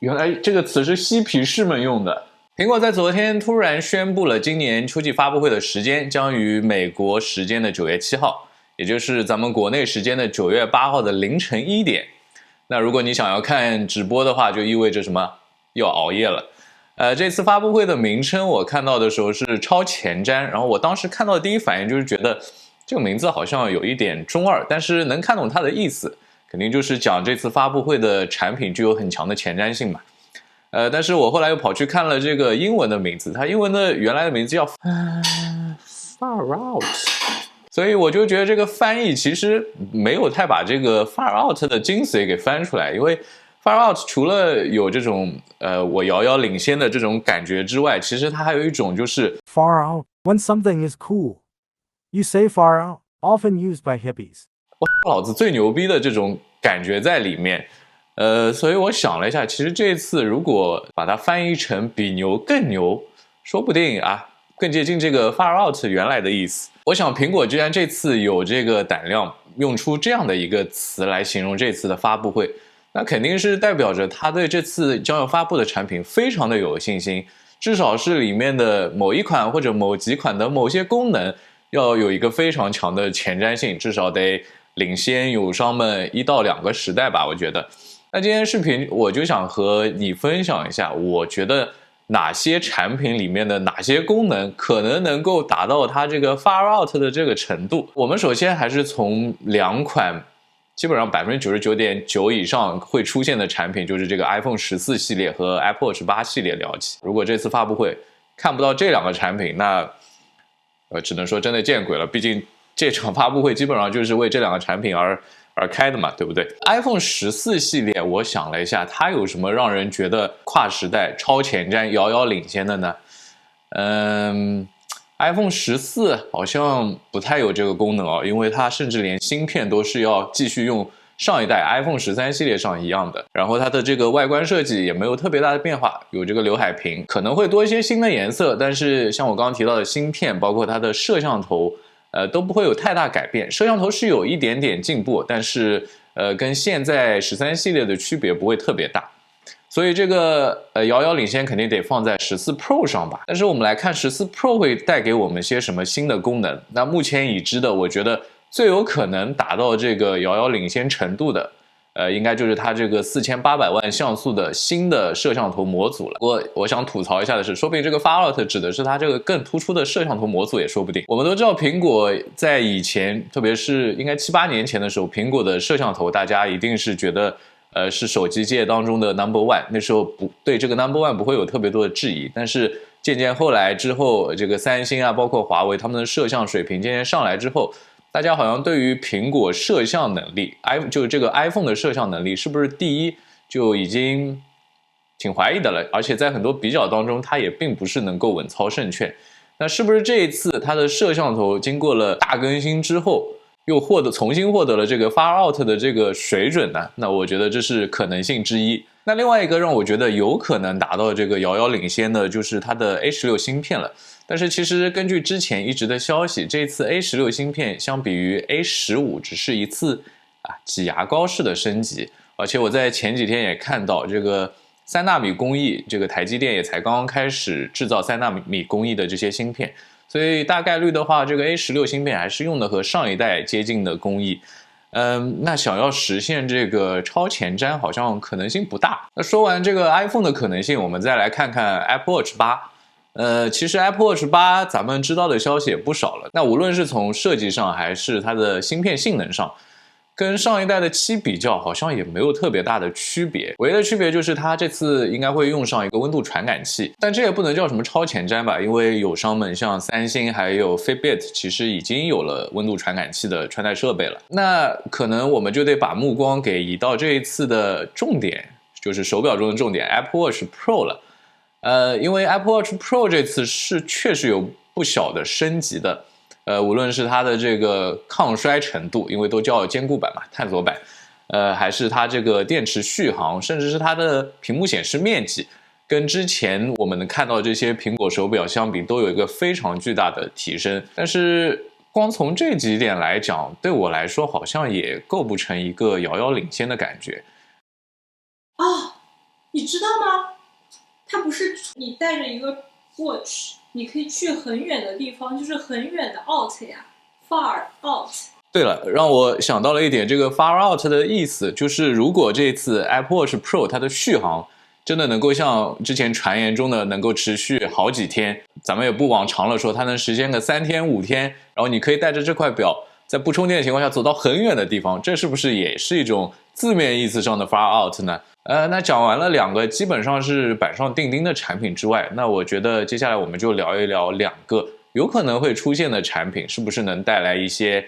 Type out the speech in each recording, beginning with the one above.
原来这个词是嬉皮士们用的。苹果在昨天突然宣布了今年秋季发布会的时间将于美国时间的9月7号，也就是咱们国内时间的9月8号的凌晨1点。那如果你想要看直播的话，就意味着什么？要熬夜了。这次发布会的名称我看到的时候是超前瞻，然后我当时看到的第一反应就是觉得这个名字好像有一点中二，但是能看懂它的意思，肯定就是讲这次发布会的产品具有很强的前瞻性嘛。但是我后来又跑去看了这个英文的名字，它英文的原来的名字叫Far Out， 所以我就觉得这个翻译其实没有太把这个 Far Out 的精髓给翻出来，因为 Far Out 除了有这种我遥遥领先的这种感觉之外，其实它还有一种就是 Far out. When something is cool, you say far out, often used by hippies. 老子最牛逼的这种感觉在里面。所以我想了一下，其实这次如果把它翻译成比牛更牛，说不定啊更接近这个 far out 原来的意思。我想苹果既然这次有这个胆量用出这样的一个词来形容这次的发布会，那肯定是代表着他对这次将要发布的产品非常的有信心，至少是里面的某一款或者某几款的某些功能要有一个非常强的前瞻性，至少得领先友商们1到2个时代吧，我觉得。那今天视频我就想和你分享一下，我觉得哪些产品里面的哪些功能可能够达到它这个 far out 的这个程度。我们首先还是从2款基本上 99.9% 以上会出现的产品，就是这个 iPhone 14系列和 Apple Watch 8系列聊起。如果这次发布会看不到这2个产品，那只能说真的见鬼了，毕竟这场发布会基本上就是为这2个产品而开的嘛，对不对 ？iPhone 14系列，我想了一下，它有什么让人觉得跨时代、超前瞻、遥遥领先的呢？iPhone 14好像不太有这个功能哦，因为它甚至连芯片都是要继续用上一代 iPhone 13系列上一样的，然后它的这个外观设计也没有特别大的变化，有这个刘海屏，可能会多一些新的颜色，但是像我刚刚提到的芯片，包括它的摄像头。都不会有太大改变，摄像头是有一点点进步，但是跟现在13系列的区别不会特别大，所以这个遥遥领先肯定得放在14 Pro 上吧。但是我们来看14 Pro 会带给我们些什么新的功能？那目前已知的，我觉得最有可能达到这个遥遥领先程度的。应该就是它这个4800万像素的新的摄像头模组了。我想吐槽一下的是，说不定这个 Far Out 指的是它这个更突出的摄像头模组也说不定。我们都知道苹果在以前，特别是应该7、8年前的时候，苹果的摄像头大家一定是觉得是手机界当中的 No.1， 那时候不对这个 No.1 不会有特别多的质疑。但是渐渐后来之后，这个三星啊，包括华为，他们的摄像水平渐渐上来之后。大家好像对于苹果摄像能力，就是这个 iPhone 的摄像能力是不是第一，就已经挺怀疑的了。而且在很多比较当中，它也并不是能够稳操胜券。那是不是这一次它的摄像头经过了大更新之后，又重新获得了这个 Far Out 的这个水准呢？那我觉得这是可能性之一。那另外一个让我觉得有可能达到这个遥遥领先的，就是它的 A16 芯片了。但是其实根据之前一直的消息，这次 A16 芯片相比于 A15只是一次挤牙膏式的升级，而且我在前几天也看到这个3纳米工艺，这个台积电也才刚刚开始制造3纳米工艺的这些芯片，所以大概率的话，这个 A16 芯片还是用的和上一代接近的工艺。那想要实现这个超前瞻，好像可能性不大。那说完这个 iPhone 的可能性，我们再来看看 Apple Watch 8。其实 Apple Watch 8咱们知道的消息也不少了。那无论是从设计上还是它的芯片性能上，跟上一代的7比较，好像也没有特别大的区别。唯一的区别就是它这次应该会用上一个温度传感器，但这也不能叫什么超前瞻吧，因为友商们像三星还有 Fitbit 其实已经有了温度传感器的穿戴设备了。那可能我们就得把目光给移到这一次的重点，就是手表中的重点 Apple Watch Pro 了。因为 Apple Watch Pro 这次是确实有不小的升级的，无论是它的这个抗衰程度，因为都叫坚固版嘛，探索版，还是它这个电池续航，甚至是它的屏幕显示面积，跟之前我们能看到这些苹果手表相比，都有一个非常巨大的提升。但是光从这几点来讲，对我来说好像也构不成一个遥遥领先的感觉。哦，你知道吗？它不是你带着一个 watch， 你可以去很远的地方，就是很远的 out 呀 ，far out。对了，让我想到了一点，这个 far out 的意思就是，如果这次 Apple Watch Pro 它的续航真的能够像之前传言中的能够持续好几天，咱们也不往长了说，它能实现个3天5天，然后你可以带着这块表，在不充电的情况下走到很远的地方，这是不是也是一种字面意思上的 far out 呢？那讲完了2个基本上是板上钉钉的产品之外，那我觉得接下来我们就聊一聊2个有可能会出现的产品，是不是能带来一些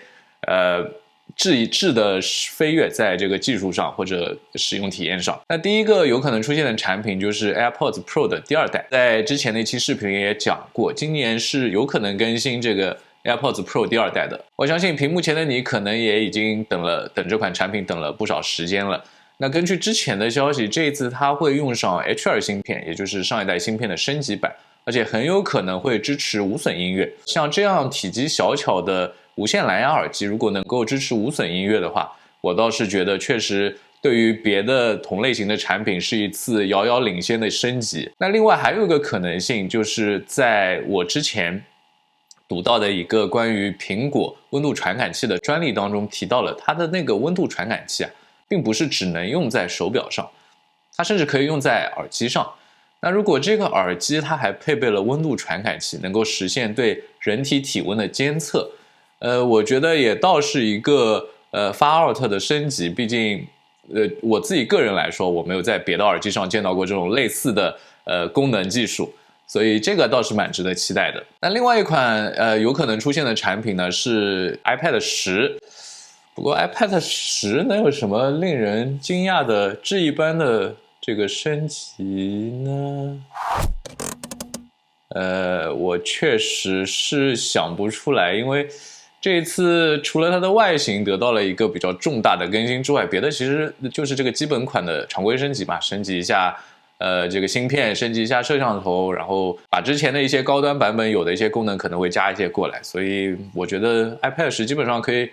质的飞跃在这个技术上或者使用体验上。那第一个有可能出现的产品就是 AirPods Pro 的第2代，在之前的一期视频也讲过，今年是有可能更新这个 AirPods Pro 第2代的。我相信屏幕前的你可能也已经等这款产品等了不少时间了。那根据之前的消息，这一次它会用上 H2 芯片，也就是上一代芯片的升级版，而且很有可能会支持无损音乐。像这样体积小巧的无线蓝牙耳机，如果能够支持无损音乐的话，我倒是觉得确实对于别的同类型的产品是一次遥遥领先的升级。那另外还有一个可能性，就是在我之前读到的一个关于苹果温度传感器的专利当中提到了，它的那个温度传感器并不是只能用在手表上，它甚至可以用在耳机上。那如果这个耳机它还配备了温度传感器，能够实现对人体体温的监测，我觉得也倒是一个far out 的升级。毕竟我自己个人来说，我没有在别的耳机上见到过这种类似的功能技术，所以这个倒是蛮值得期待的。那另外一款有可能出现的产品呢是 iPad 10，不过 iPad 10能有什么令人惊讶的质一般的这个升级呢？我确实是想不出来，因为这一次除了它的外形得到了一个比较重大的更新之外，别的其实就是这个基本款的常规升级吧，升级一下这个芯片，升级一下摄像头，然后把之前的一些高端版本有的一些功能可能会加一些过来，所以我觉得 iPad 10基本上可以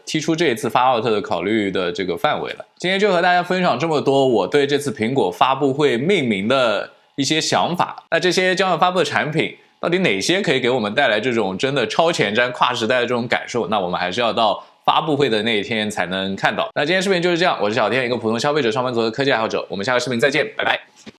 踢出这一次far out的考虑的这个范围了。今天就和大家分享这么多我对这次苹果发布会命名的一些想法。那这些将要发布的产品到底哪些可以给我们带来这种真的超前瞻跨时代的这种感受，那我们还是要到发布会的那一天才能看到。那今天视频就是这样，我是小天，一个普通消费者、上班族的科技爱好者，我们下个视频再见，拜拜。